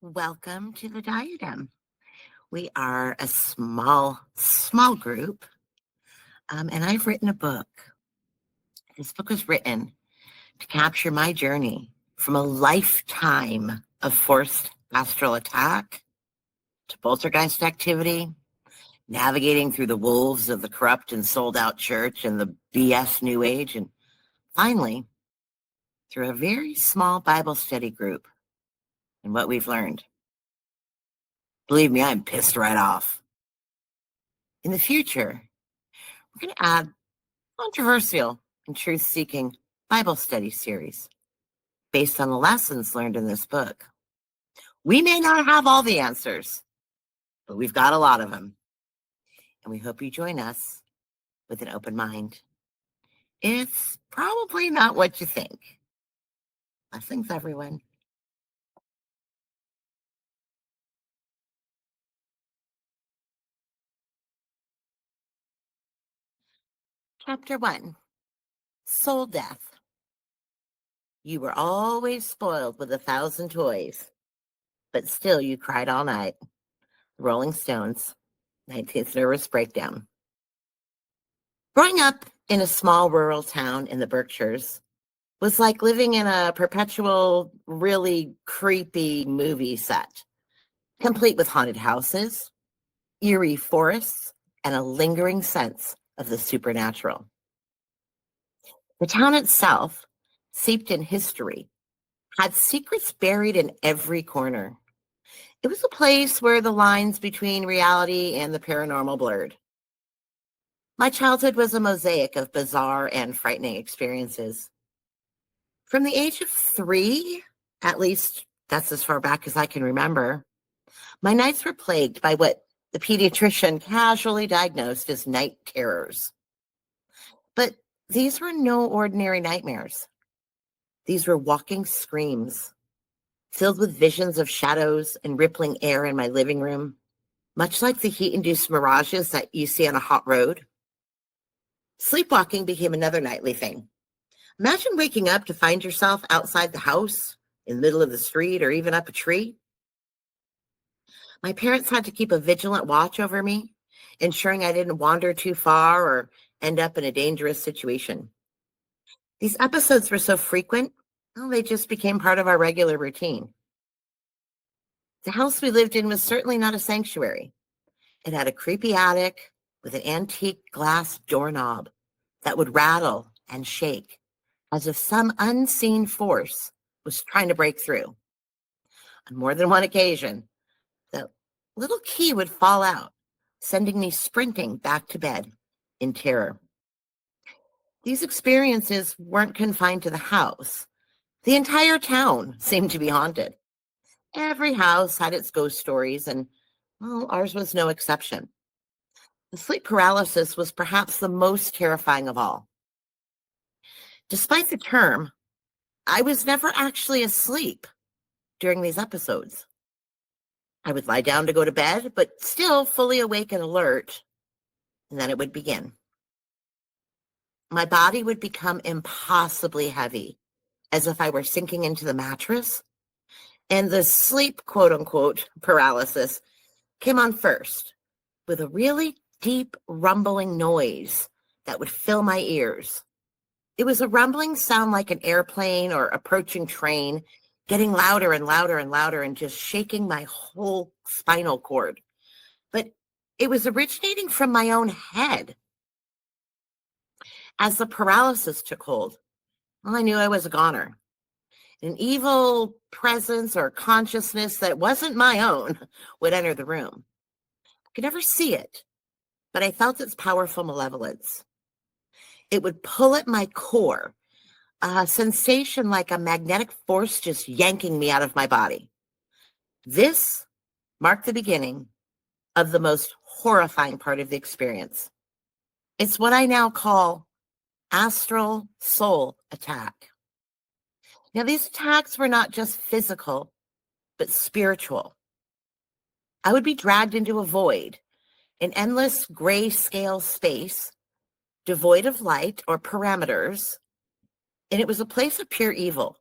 Welcome to the Diadem. We are a small group, and I've written a book. This book was written to capture my journey from a lifetime of forced astral attack to poltergeist activity, navigating through the wolves of the corrupt and sold out church and the BS New Age, and finally, through a very small Bible study group and what we've learned. Believe me, I'm pissed right off. In the future, we're going to add controversial and truth-seeking Bible study series based on the lessons learned in this book. We may not have all the answers, but we've got a lot of them. And we hope you join us with an open mind. It's probably not what you think. Blessings, everyone. Chapter 1, Soul Death. You were always spoiled with 1,000 toys, but still you cried all night. Rolling Stones, 19th Nervous Breakdown. Growing up in a small rural town in the Berkshires was like living in a perpetual, really creepy movie set, complete with haunted houses, eerie forests, and a lingering sense of the supernatural. The town itself, steeped in history, had secrets buried in every corner. It was a place where the lines between reality and the paranormal blurred. My childhood was a mosaic of bizarre and frightening experiences. From the age of 3, at least that's as far back as I can remember, my nights were plagued by what the pediatrician casually diagnosed as night terrors. But these were no ordinary nightmares. These were walking screams, filled with visions of shadows and rippling air in my living room, much like the heat-induced mirages that you see on a hot road. Sleepwalking became another nightly thing. Imagine waking up to find yourself outside the house, in the middle of the street, or even up a tree. My parents had to keep a vigilant watch over me, ensuring I didn't wander too far or end up in a dangerous situation. These episodes were so frequent, well, they just became part of our regular routine. The house we lived in was certainly not a sanctuary. It had a creepy attic with an antique glass doorknob that would rattle and shake as if some unseen force was trying to break through. On more than one occasion, the little key would fall out, sending me sprinting back to bed in terror. These experiences weren't confined to the house. The entire town seemed to be haunted. Every house had its ghost stories, and well, ours was no exception. The sleep paralysis was perhaps the most terrifying of all. Despite the term, I was never actually asleep during these episodes. I would lie down to go to bed, but still fully awake and alert, and then it would begin. My body would become impossibly heavy, as if I were sinking into the mattress, and the sleep, quote unquote, paralysis came on first with a really deep rumbling noise that would fill my ears. It was a rumbling sound like an airplane or approaching train, getting louder and louder and louder and just shaking my whole spinal cord. But it was originating from my own head. As the paralysis took hold, well, I knew I was a goner. An evil presence or consciousness that wasn't my own would enter the room. I could never see it, but I felt its powerful malevolence. It would pull at my core, a sensation like a magnetic force just yanking me out of my body. This marked the beginning of the most horrifying part of the experience. It's what I now call astral soul attack. Now, these attacks were not just physical, but spiritual. I would be dragged into a void, an endless grayscale space, devoid of light or parameters, and it was a place of pure evil.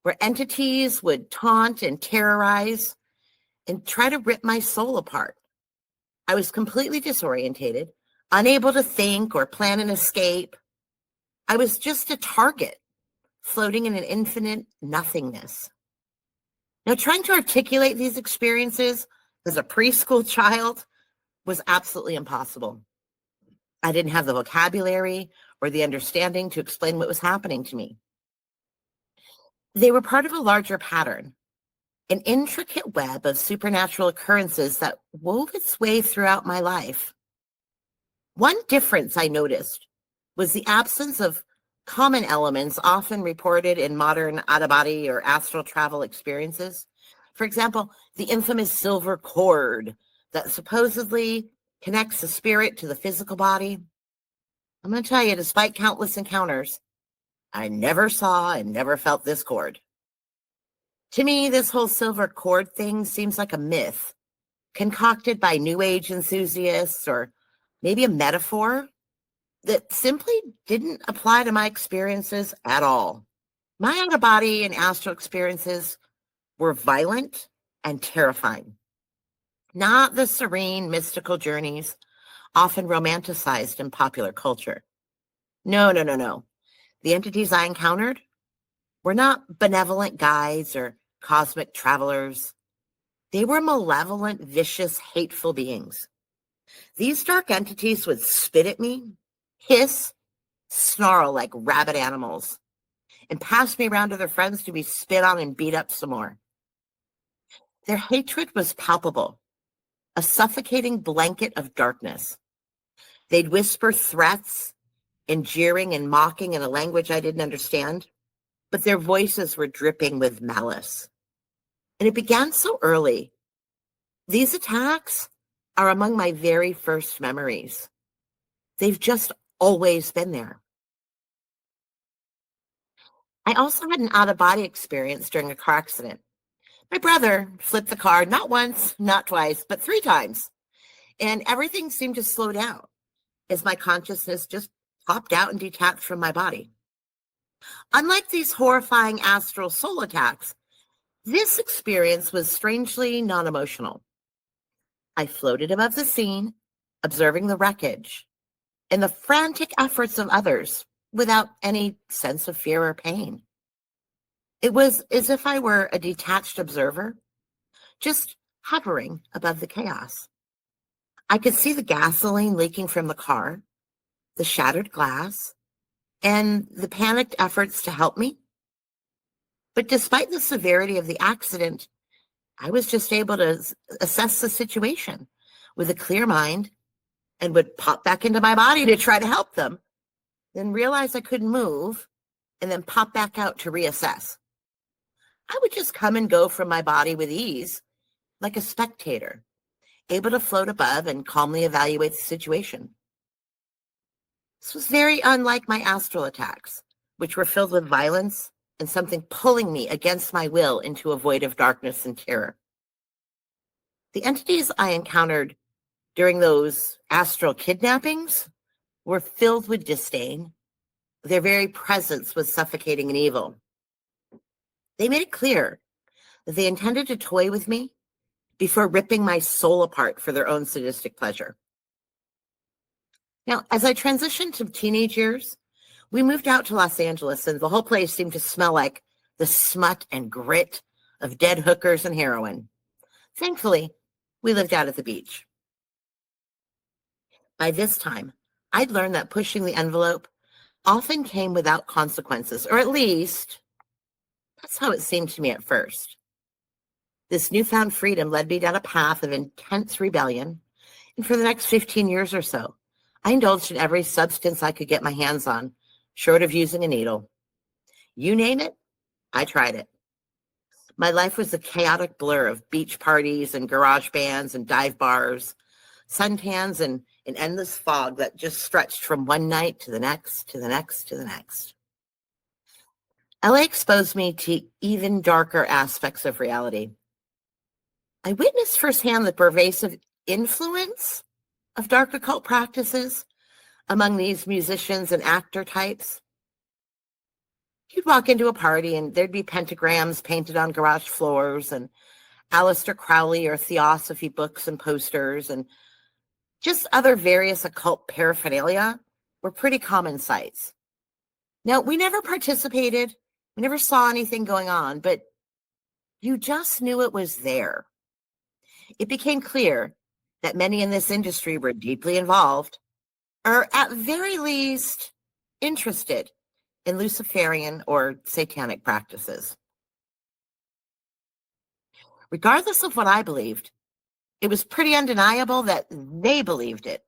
where entities would taunt and terrorize and try to rip my soul apart. I was completely disorientated, unable to think or plan an escape. I was just a target, floating in an infinite nothingness. Now, trying to articulate these experiences as a preschool child was absolutely impossible. I didn't have the vocabulary or the understanding to explain what was happening to me. They were part of a larger pattern, an intricate web of supernatural occurrences that wove its way throughout my life. One difference I noticed was the absence of common elements often reported in modern out-of-body or astral travel experiences. For example, the infamous silver cord that supposedly connects the spirit to the physical body. I'm going to tell you, despite countless encounters, I never saw and never felt this cord. To me, this whole silver cord thing seems like a myth concocted by New Age enthusiasts, or maybe a metaphor that simply didn't apply to my experiences at all. My out-of-body and astral experiences were violent and terrifying, not the serene, mystical journeys often romanticized in popular culture. No, no, no, no. The entities I encountered were not benevolent guides or cosmic travelers. They were malevolent, vicious, hateful beings. These dark entities would spit at me, hiss, snarl like rabid animals, and pass me around to their friends to be spit on and beat up some more. Their hatred was palpable, a suffocating blanket of darkness. They'd whisper threats and jeering and mocking in a language I didn't understand, but their voices were dripping with malice. And it began so early. These attacks are among my very first memories. They've just always been there. I also had an out-of-body experience during a car accident. My brother flipped the car not once, not twice, but 3 times. And everything seemed to slow down as my consciousness just popped out and detached from my body. Unlike these horrifying astral soul attacks, this experience was strangely non-emotional. I floated above the scene, observing the wreckage and the frantic efforts of others without any sense of fear or pain. It was as if I were a detached observer, just hovering above the chaos. I could see the gasoline leaking from the car, the shattered glass, and the panicked efforts to help me. But despite the severity of the accident, I was just able to assess the situation with a clear mind and would pop back into my body to try to help them, then realize I couldn't move, and then pop back out to reassess. I would just come and go from my body with ease, like a spectator, able to float above and calmly evaluate the situation. This was very unlike my astral attacks, which were filled with violence and something pulling me against my will into a void of darkness and terror. The entities I encountered during those astral kidnappings were filled with disdain. Their very presence was suffocating and evil. They made it clear that they intended to toy with me before ripping my soul apart for their own sadistic pleasure. Now, as I transitioned to teenage years, we moved out to Los Angeles, and the whole place seemed to smell like the smut and grit of dead hookers and heroin. Thankfully, we lived out at the beach. By this time, I'd learned that pushing the envelope often came without consequences, or at least that's how it seemed to me at first. This newfound freedom led me down a path of intense rebellion, and for the next 15 years or so, I indulged in every substance I could get my hands on, short of using a needle. You name it, I tried it. My life was a chaotic blur of beach parties and garage bands and dive bars, suntans and an endless fog that just stretched from one night to the next, to the next, to the next. LA exposed me to even darker aspects of reality. I witnessed firsthand the pervasive influence of dark occult practices among these musicians and actor types. You'd walk into a party and there'd be pentagrams painted on garage floors and Aleister Crowley or Theosophy books and posters and just other various occult paraphernalia were pretty common sights. Now, we never participated, we never saw anything going on, but you just knew it was there. It became clear that many in this industry were deeply involved, or at very least interested in Luciferian or satanic practices. Regardless of what I believed, it was pretty undeniable that they believed it,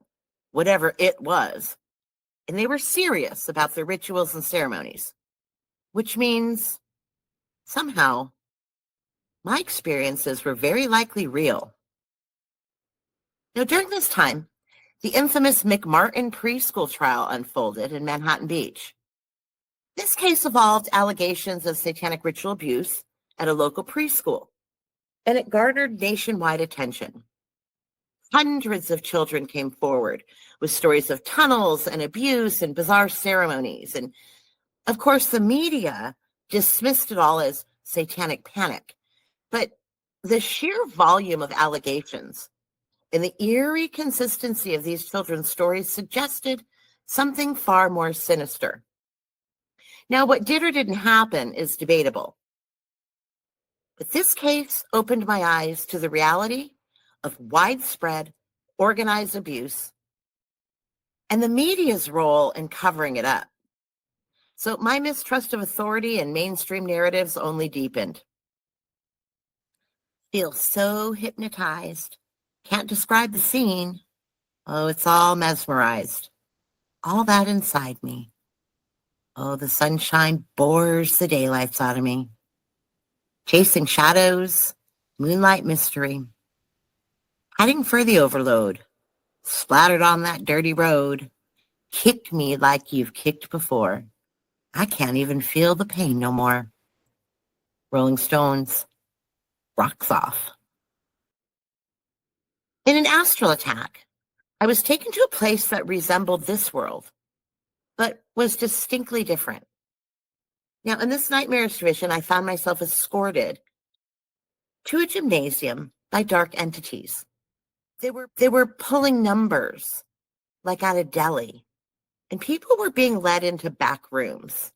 whatever it was, and they were serious about their rituals and ceremonies, which means somehow my experiences were very likely real. Now, during this time, the infamous McMartin preschool trial unfolded in Manhattan Beach. This case involved allegations of satanic ritual abuse at a local preschool, and it garnered nationwide attention. Hundreds of children came forward with stories of tunnels and abuse and bizarre ceremonies. And of course, the media dismissed it all as satanic panic. But the sheer volume of allegations and the eerie consistency of these children's stories suggested something far more sinister. Now, what did or didn't happen is debatable. But this case opened my eyes to the reality of widespread organized abuse and the media's role in covering it up. So my mistrust of authority and mainstream narratives only deepened. Feel so hypnotized. Can't describe the scene. Oh, it's all mesmerized. All that inside me. Oh, the sunshine bores the daylights out of me. Chasing shadows, moonlight mystery. Heading for the overload. Splattered on that dirty road. Kicked me like you've kicked before. I can't even feel the pain no more. Rolling Stones, Rocks Off. In an astral attack, I was taken to a place that resembled this world, but was distinctly different. Now, in this nightmarish vision, I found myself escorted to a gymnasium by dark entities. They were pulling numbers, like at a deli, and people were being led into back rooms.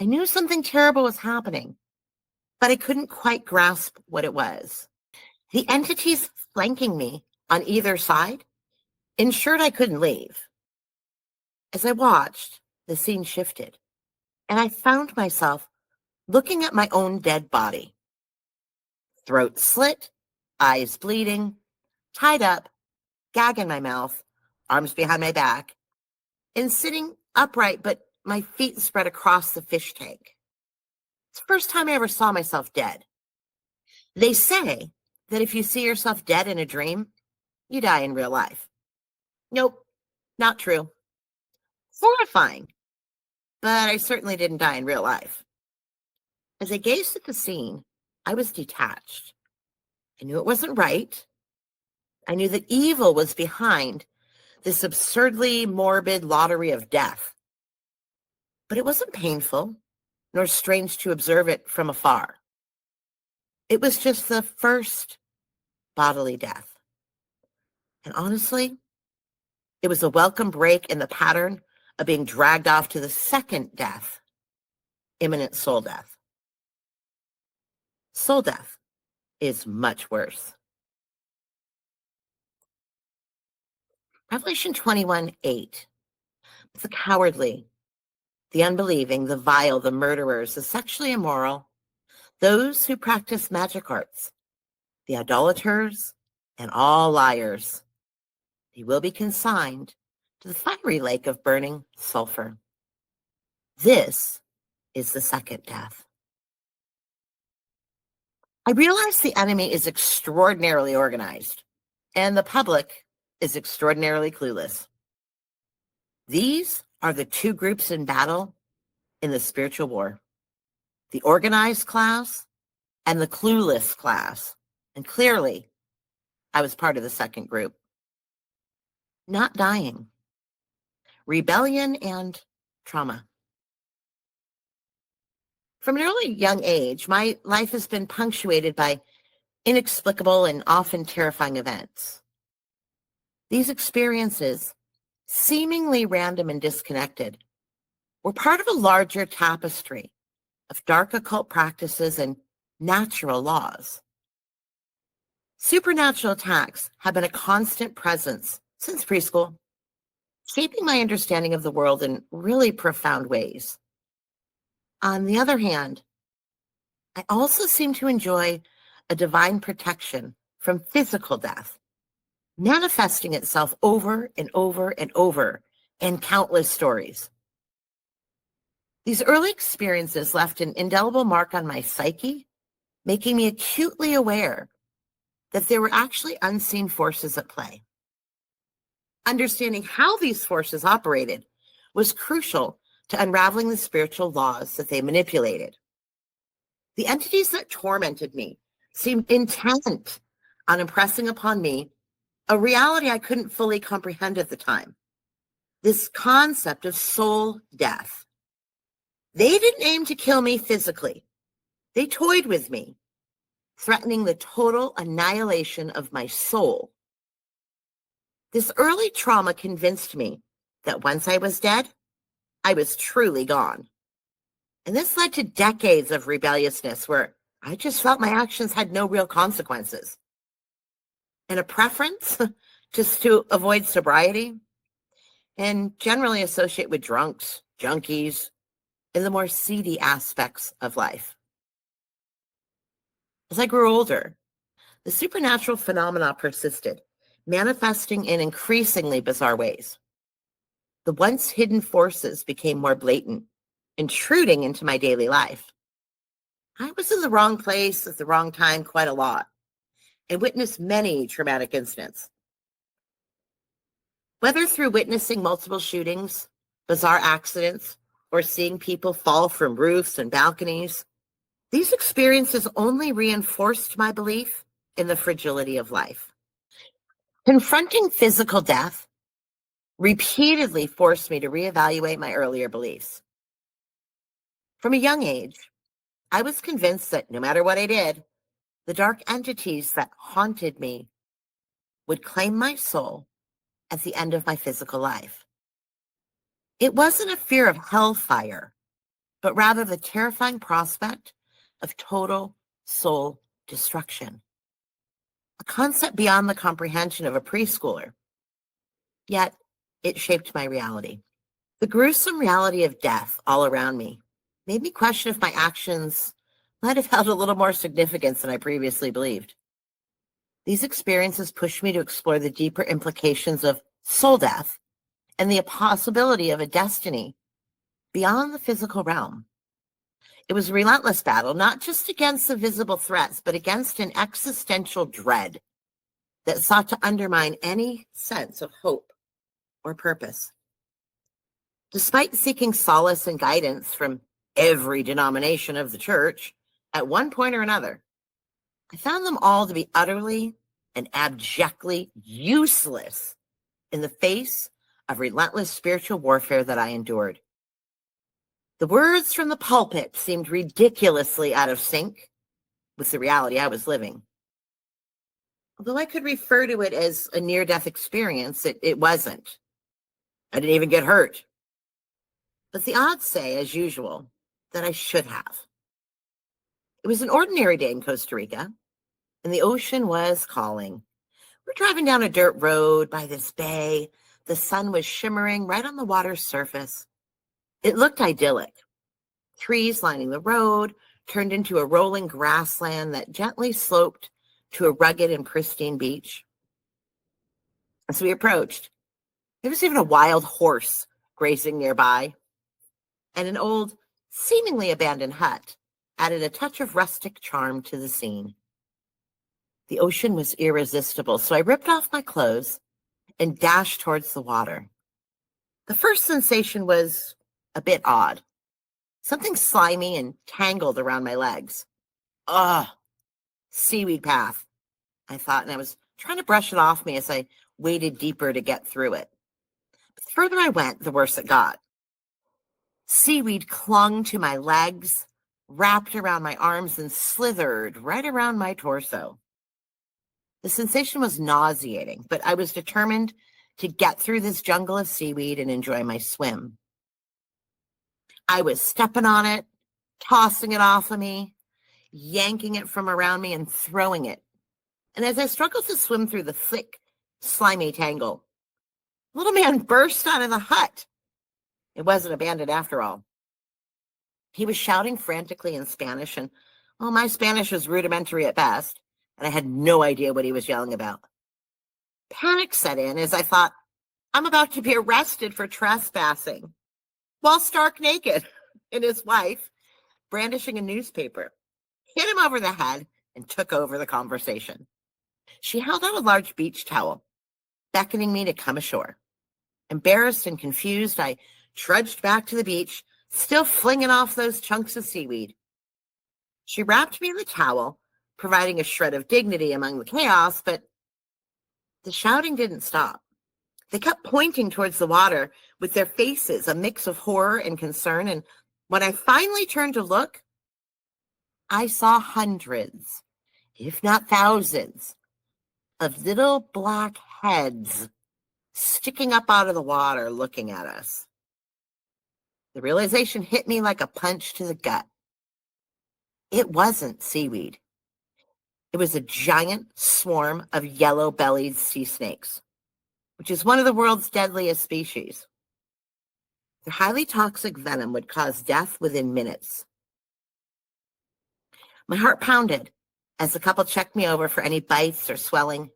I knew something terrible was happening, but I couldn't quite grasp what it was. The entities flanking me on either side ensured I couldn't leave. As I watched, the scene shifted, and I found myself looking at my own dead body. Throat slit, eyes bleeding, tied up, gag in my mouth, arms behind my back, and sitting upright, but my feet spread across the fish tank. It's the first time I ever saw myself dead. They say that if you see yourself dead in a dream, you die in real life. Nope, not true. Horrifying, but I certainly didn't die in real life. As I gazed at the scene, I was detached. I knew it wasn't right. I knew that evil was behind this absurdly morbid lottery of death. But it wasn't painful, nor strange to observe it from afar. It was just the first bodily death. And honestly, it was a welcome break in the pattern of being dragged off to the second death, imminent soul death. Soul death is much worse. Revelation 21:8. The cowardly, the unbelieving, the vile, the murderers, the sexually immoral, those who practice magic arts, the idolaters, and all liars. They will be consigned to the fiery lake of burning sulfur. This is the second death. I realize the enemy is extraordinarily organized, and the public is extraordinarily clueless. These are the two groups in battle in the spiritual war: the organized class and the clueless class. And clearly, I was part of the second group. Not dying, rebellion, and trauma. From an early young age, my life has been punctuated by inexplicable and often terrifying events. These experiences, seemingly random and disconnected, were part of a larger tapestry of dark occult practices and natural laws. Supernatural attacks have been a constant presence since preschool, shaping my understanding of the world in really profound ways. On the other hand, I also seem to enjoy a divine protection from physical death, manifesting itself over and over and over in countless stories. These early experiences left an indelible mark on my psyche, making me acutely aware that there were actually unseen forces at play. Understanding how these forces operated was crucial to unraveling the spiritual laws that they manipulated. The entities that tormented me seemed intent on impressing upon me a reality I couldn't fully comprehend at the time. This concept of soul death. They didn't aim to kill me physically. They toyed with me, threatening the total annihilation of my soul. This early trauma convinced me that once I was dead, I was truly gone. And this led to decades of rebelliousness where I just felt my actions had no real consequences. And a preference just to avoid sobriety and generally associate with drunks, junkies, and the more seedy aspects of life. As I grew older, the supernatural phenomena persisted, manifesting in increasingly bizarre ways. The once hidden forces became more blatant, intruding into my daily life. I was in the wrong place at the wrong time quite a lot and witnessed many traumatic incidents. Whether through witnessing multiple shootings, bizarre accidents, or seeing people fall from roofs and balconies, these experiences only reinforced my belief in the fragility of life. Confronting physical death repeatedly forced me to reevaluate my earlier beliefs. From a young age, I was convinced that no matter what I did, the dark entities that haunted me would claim my soul at the end of my physical life. It wasn't a fear of hellfire, but rather the terrifying prospect of total soul destruction, a concept beyond the comprehension of a preschooler. Yet, it shaped my reality. The gruesome reality of death all around me made me question if my actions might have held a little more significance than I previously believed. These experiences pushed me to explore the deeper implications of soul death and the possibility of a destiny beyond the physical realm. It was a relentless battle, not just against the visible threats, but against an existential dread that sought to undermine any sense of hope or purpose. Despite seeking solace and guidance from every denomination of the church, at one point or another, I found them all to be utterly and abjectly useless in the face of relentless spiritual warfare that I endured. The words from the pulpit seemed ridiculously out of sync with the reality I was living. Although I could refer to it as a near-death experience, it wasn't. I didn't even get hurt. But the odds say, as usual, that I should have. It was an ordinary day in Costa Rica, and the ocean was calling. We're driving down a dirt road by this bay. The sun was shimmering right on the water's surface. It looked idyllic. Trees lining the road turned into a rolling grassland that gently sloped to a rugged and pristine beach. As we approached, there was even a wild horse grazing nearby, and an old, seemingly abandoned hut added a touch of rustic charm to the scene. The ocean was irresistible, so I ripped off my clothes and dashed towards the water. The first sensation was a bit odd. Something slimy and tangled around my legs. Ugh, seaweed path, I thought, and I was trying to brush it off me as I waded deeper to get through it. But the further I went, the worse it got. Seaweed clung to my legs, wrapped around my arms and slithered right around my torso. The sensation was nauseating, but I was determined to get through this jungle of seaweed and enjoy my swim. I was stepping on it, tossing it off of me, yanking it from around me and throwing it. And as I struggled to swim through the thick, slimy tangle, little man burst out of the hut. It wasn't abandoned after all. He was shouting frantically in Spanish, and well, my Spanish was rudimentary at best, and I had no idea what he was yelling about. Panic set in as I thought, I'm about to be arrested for trespassing, while stark naked, and his wife, brandishing a newspaper, hit him over the head and took over the conversation. She held out a large beach towel, beckoning me to come ashore. Embarrassed and confused, I trudged back to the beach, still flinging off those chunks of seaweed. She wrapped me in the towel, providing a shred of dignity among the chaos, but the shouting didn't stop. They kept pointing towards the water with their faces, a mix of horror and concern, and when I finally turned to look, I saw hundreds, if not thousands, of little black heads sticking up out of the water looking at us. The realization hit me like a punch to the gut. It wasn't seaweed. It was a giant swarm of yellow-bellied sea snakes, which is one of the world's deadliest species. Their highly toxic venom would cause death within minutes. My heart pounded as the couple checked me over for any bites or swelling,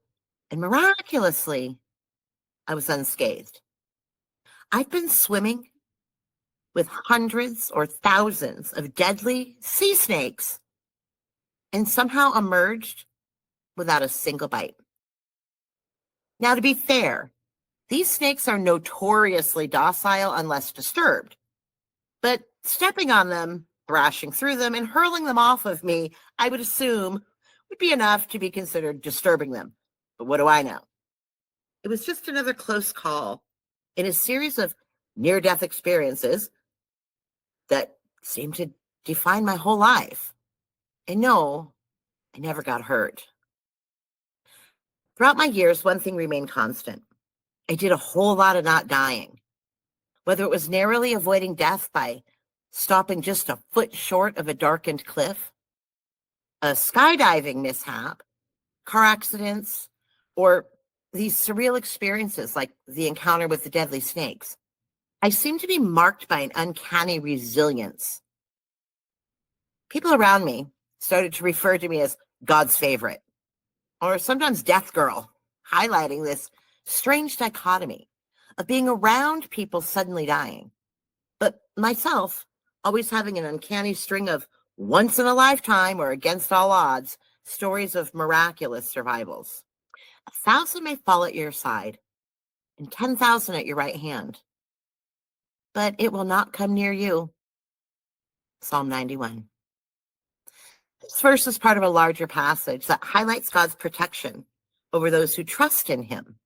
and miraculously, I was unscathed. I'd been swimming with hundreds or thousands of deadly sea snakes and somehow emerged without a single bite. Now, to be fair, these snakes are notoriously docile unless disturbed, but stepping on them, thrashing through them, and hurling them off of me, I would assume, would be enough to be considered disturbing them. But what do I know? It was just another close call in a series of near-death experiences that seemed to define my whole life. And no, I never got hurt. Throughout my years, one thing remained constant. I did a whole lot of not dying, whether it was narrowly avoiding death by stopping just a foot short of a darkened cliff, a skydiving mishap, car accidents, or these surreal experiences like the encounter with the deadly snakes. I seemed to be marked by an uncanny resilience. People around me started to refer to me as God's favorite, or sometimes Death Girl, highlighting this strange dichotomy of being around people suddenly dying, but myself always having an uncanny string of once in a lifetime or against all odds stories of miraculous survivals. 1,000 may fall at your side and 10,000 at your right hand, but it will not come near you. Psalm 91. This verse is part of a larger passage that highlights God's protection over those who trust in him.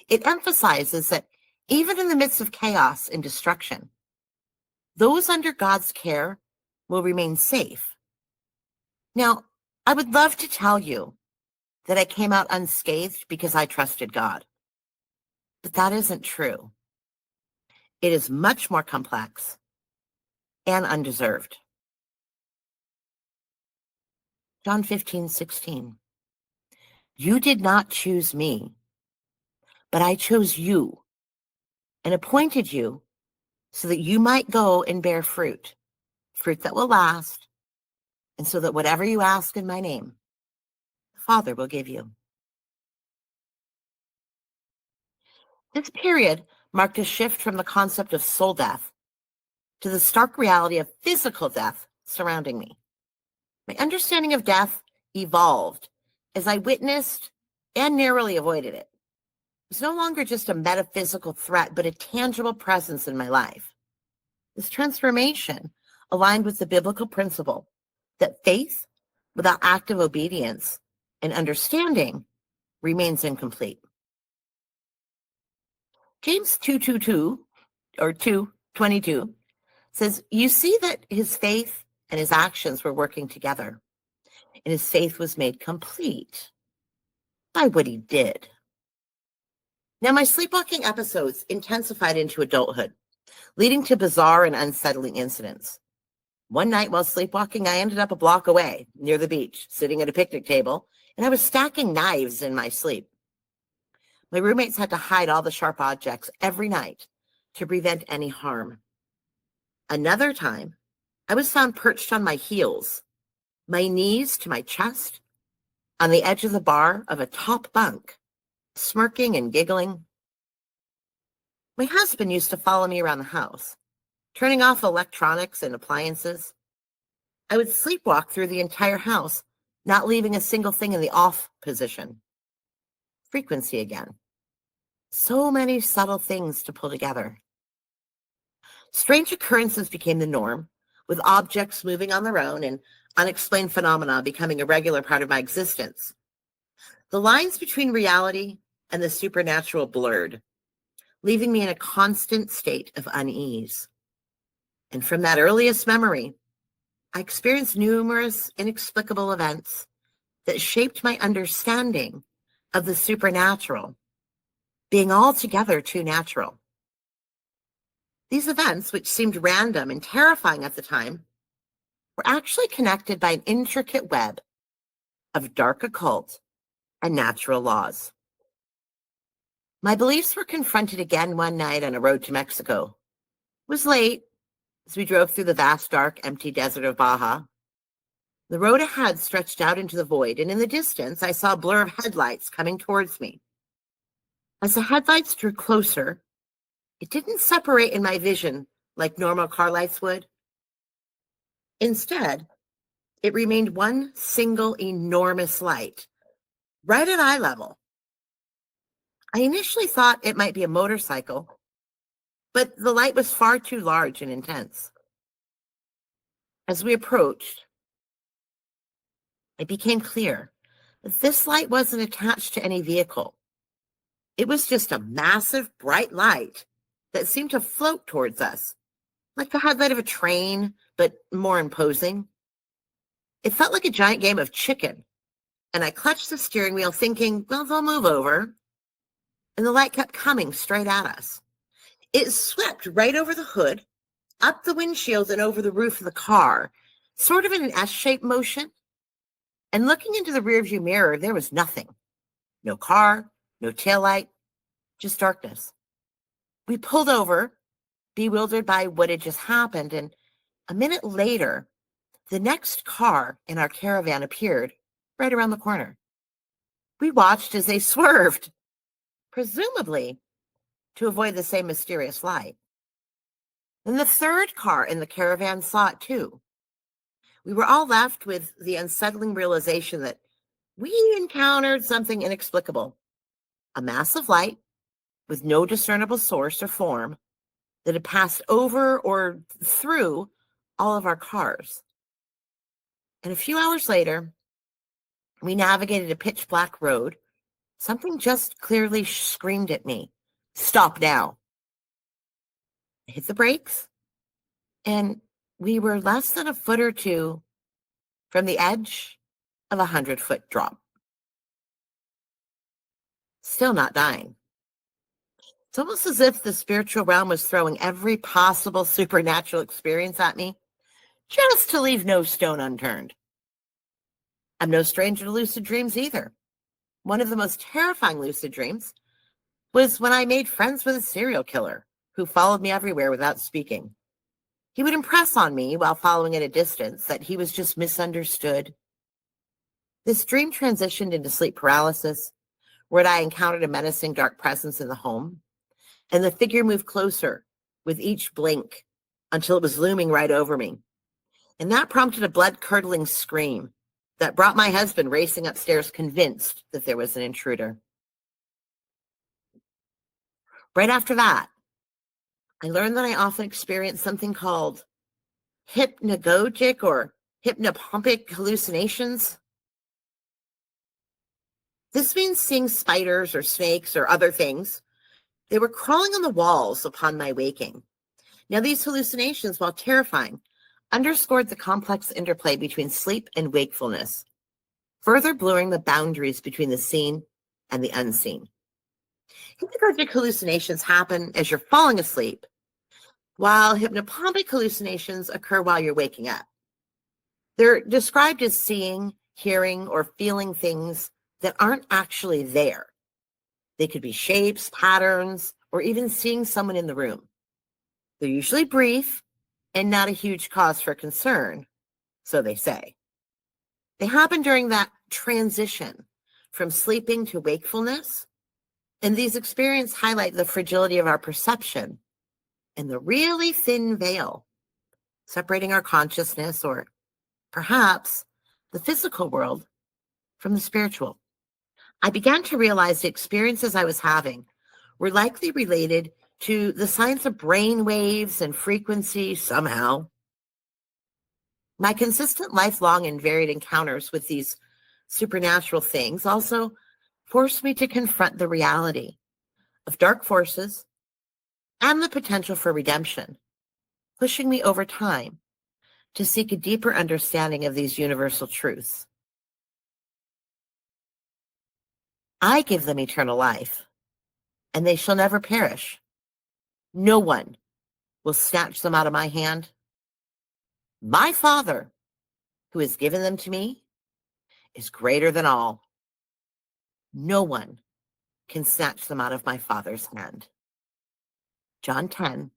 It emphasizes that even in the midst of chaos and destruction, those under God's care will remain safe. Now, I would love to tell you that I came out unscathed because I trusted God, but that isn't true. It is much more complex and undeserved. John 15:16. You did not choose me, but I chose you and appointed you so that you might go and bear fruit, fruit that will last, and so that whatever you ask in my name, the Father will give you. This period marked a shift from the concept of soul death to the stark reality of physical death surrounding me. My understanding of death evolved as I witnessed and narrowly avoided it. It was no longer just a metaphysical threat, but a tangible presence in my life. This transformation aligned with the biblical principle that faith without active obedience and understanding remains incomplete. James 2:22 or 2:22 says, you see that his faith and his actions were working together, and his faith was made complete by what he did. Now, my sleepwalking episodes intensified into adulthood, leading to bizarre and unsettling incidents. One night while sleepwalking, I ended up a block away near the beach, sitting at a picnic table, and I was stacking knives in my sleep. My roommates had to hide all the sharp objects every night to prevent any harm. Another time, I was found perched on my heels, my knees to my chest, on the edge of the bar of a top bunk, smirking and giggling. My husband used to follow me around the house, turning off electronics and appliances. I would sleepwalk through the entire house, not leaving a single thing in the off position. Frequency again. So many subtle things to pull together. Strange occurrences became the norm, with objects moving on their own and unexplained phenomena becoming a regular part of my existence. The lines between reality and the supernatural blurred, leaving me in a constant state of unease. And from that earliest memory, I experienced numerous inexplicable events that shaped my understanding of the supernatural, being altogether too natural. These events, which seemed random and terrifying at the time, were actually connected by an intricate web of dark occult and natural laws. My beliefs were confronted again one night on a road to Mexico. It was late as we drove through the vast, dark, empty desert of Baja. The road ahead stretched out into the void, and in the distance, I saw a blur of headlights coming towards me. As the headlights drew closer, it didn't separate in my vision like normal car lights would. Instead, it remained one single enormous light, right at eye level. I initially thought it might be a motorcycle, but the light was far too large and intense. As we approached, it became clear that this light wasn't attached to any vehicle. It was just a massive, bright light that seemed to float towards us, like the headlight of a train, but more imposing. It felt like a giant game of chicken, and I clutched the steering wheel thinking, well, they'll move over. And the light kept coming straight at us. It swept right over the hood, up the windshield, and over the roof of the car, sort of in an S-shaped motion. And looking into the rearview mirror, there was nothing. No car, no taillight, just darkness. We pulled over, bewildered by what had just happened, and a minute later, the next car in our caravan appeared right around the corner. We watched as they swerved, presumably to avoid the same mysterious light. Then the third car in the caravan saw it too. We were all left with the unsettling realization that we encountered something inexplicable, a massive light with no discernible source or form that had passed over or through all of our cars. And a few hours later, we navigated a pitch black road. Something just clearly screamed at me, "Stop now." I hit the brakes, and we were less than a foot or two from the edge of 100-foot drop. Still not dying. It's almost as if the spiritual realm was throwing every possible supernatural experience at me, just to leave no stone unturned. I'm no stranger to lucid dreams either. One of the most terrifying lucid dreams was when I made friends with a serial killer who followed me everywhere without speaking. He would impress on me while following at a distance that he was just misunderstood. This dream transitioned into sleep paralysis, where I encountered a menacing dark presence in the home, and the figure moved closer with each blink until it was looming right over me. And that prompted a blood-curdling scream that brought my husband racing upstairs, convinced that there was an intruder. Right after that, I learned that I often experience something called hypnagogic or hypnopompic hallucinations. This means seeing spiders or snakes or other things. They were crawling on the walls upon my waking. Now, these hallucinations, while terrifying, underscored the complex interplay between sleep and wakefulness, further blurring the boundaries between the seen and the unseen. Hypnagogic hallucinations happen as you're falling asleep, while hypnopompic hallucinations occur while you're waking up. They're described as seeing, hearing, or feeling things that aren't actually there. They could be shapes, patterns, or even seeing someone in the room. They're usually brief and not a huge cause for concern, so they say. They happen during that transition from sleeping to wakefulness, and these experiences highlight the fragility of our perception and the really thin veil separating our consciousness, or perhaps the physical world, from the spiritual. I began to realize the experiences I was having were likely related to the science of brain waves and frequency somehow. My consistent, lifelong, and varied encounters with these supernatural things also forced me to confront the reality of dark forces and the potential for redemption, pushing me over time to seek a deeper understanding of these universal truths. I give them eternal life, and they shall never perish. No one will snatch them out of my hand. My Father, who has given them to me, is greater than all. No one can snatch them out of my Father's hand. John 10,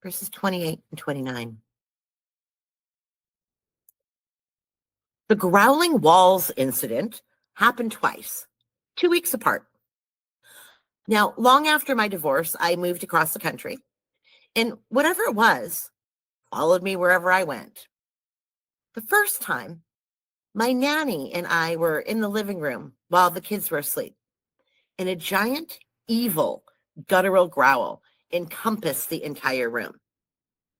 verses 28 and 29. The growling walls incident happened twice, 2 weeks apart. Now, long after my divorce, I moved across the country, and whatever it was followed me wherever I went. The first time, my nanny and I were in the living room while the kids were asleep, and a giant, evil, guttural growl encompassed the entire room.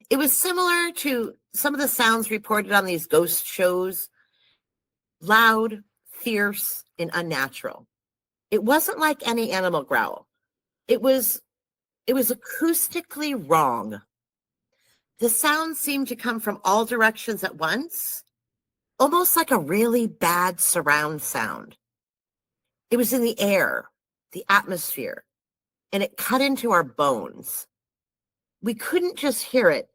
It was similar to some of the sounds reported on these ghost shows, loud, fierce, and unnatural. It wasn't like any animal growl. It was acoustically wrong. The sound seemed to come from all directions at once, almost like a really bad surround sound. It was in the air, the atmosphere, and it cut into our bones. We couldn't just hear it,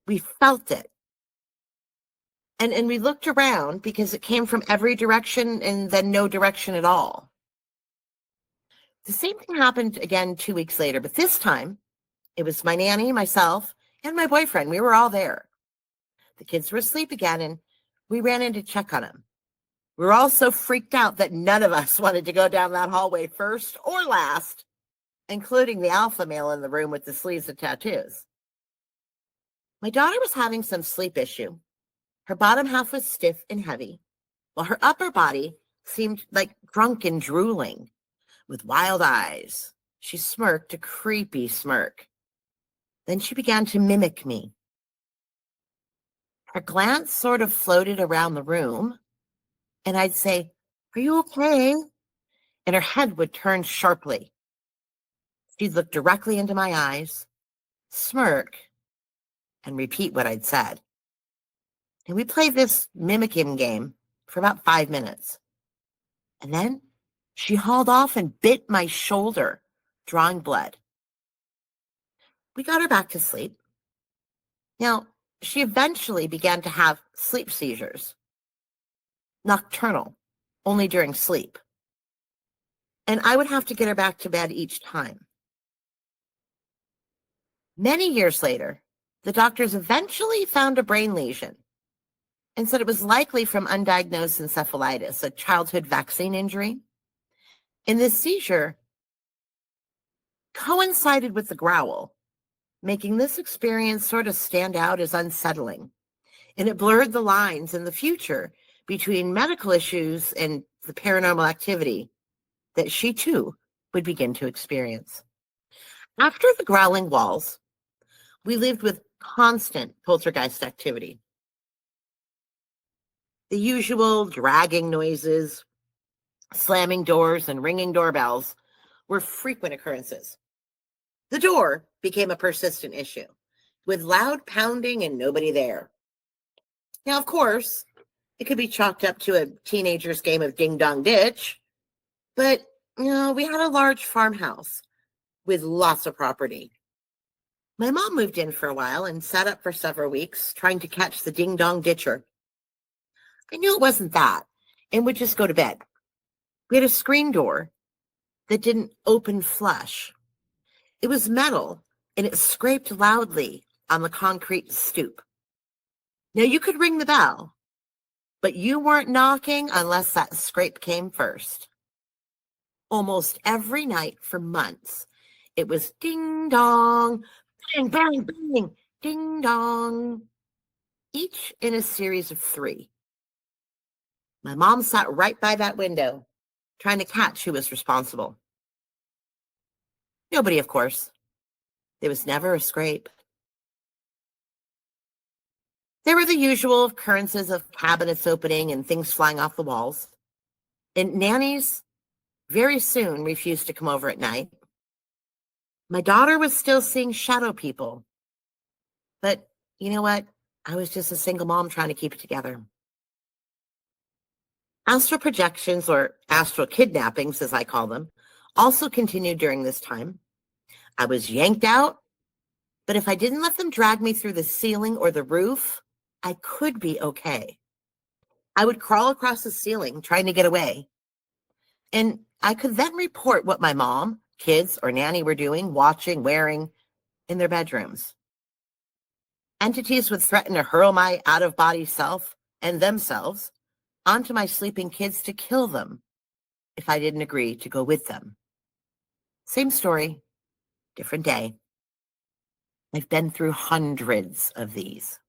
we felt it. And we looked around because it came from every direction and then no direction at all. The same thing happened again 2 weeks later, but this time it was my nanny, myself, and my boyfriend. We were all there. The kids were asleep again, and we ran in to check on them. We were all so freaked out that none of us wanted to go down that hallway first or last, including the alpha male in the room with the sleeves of tattoos. My daughter was having some sleep issue. Her bottom half was stiff and heavy, while her upper body seemed like drunk and drooling, with wild eyes. She smirked a creepy smirk. Then she began to mimic me. Her glance sort of floated around the room, and I'd say, "Are you okay?" And her head would turn sharply. She'd look directly into my eyes, smirk, and repeat what I'd said. And we played this mimicking game for about 5 minutes. And then she hauled off and bit my shoulder, drawing blood. We got her back to sleep. Now, she eventually began to have sleep seizures, nocturnal, only during sleep. And I would have to get her back to bed each time. Many years later, the doctors eventually found a brain lesion and said it was likely from undiagnosed encephalitis, a childhood vaccine injury. And this seizure coincided with the growl, making this experience sort of stand out as unsettling. And it blurred the lines in the future between medical issues and the paranormal activity that she too would begin to experience. After the growling walls, we lived with constant poltergeist activity. The usual dragging noises, slamming doors, and ringing doorbells were frequent occurrences. The door became a persistent issue. with loud pounding and nobody there. Now, of course, it could be chalked up to a teenager's game of ding dong ditch, but we had a large farmhouse with lots of property. My mom moved in for a while and sat up for several weeks trying to catch the ding dong ditcher. I knew it wasn't that and would just go to bed. We had a screen door that didn't open flush. It was metal and it scraped loudly on the concrete stoop. Now you could ring the bell, but you weren't knocking unless that scrape came first. Almost every night for months, it was ding dong, bang, bang, bang, ding dong, each in a series of 3. My mom sat right by that window, trying to catch who was responsible. Nobody, of course. There was never a scrape. There were the usual occurrences of cabinets opening and things flying off the walls. And nannies very soon refused to come over at night. My daughter was still seeing shadow people. But you know what? I was just a single mom trying to keep it together. Astral projections, or astral kidnappings, as I call them, also continued during this time. I was yanked out, but if I didn't let them drag me through the ceiling or the roof, I could be okay. I would crawl across the ceiling trying to get away. And I could then report what my mom, kids, or nanny were doing, watching, wearing in their bedrooms. Entities would threaten to hurl my out-of-body self and themselves onto my sleeping kids to kill them if I didn't agree to go with them. Same story, different day. I've been through hundreds of these.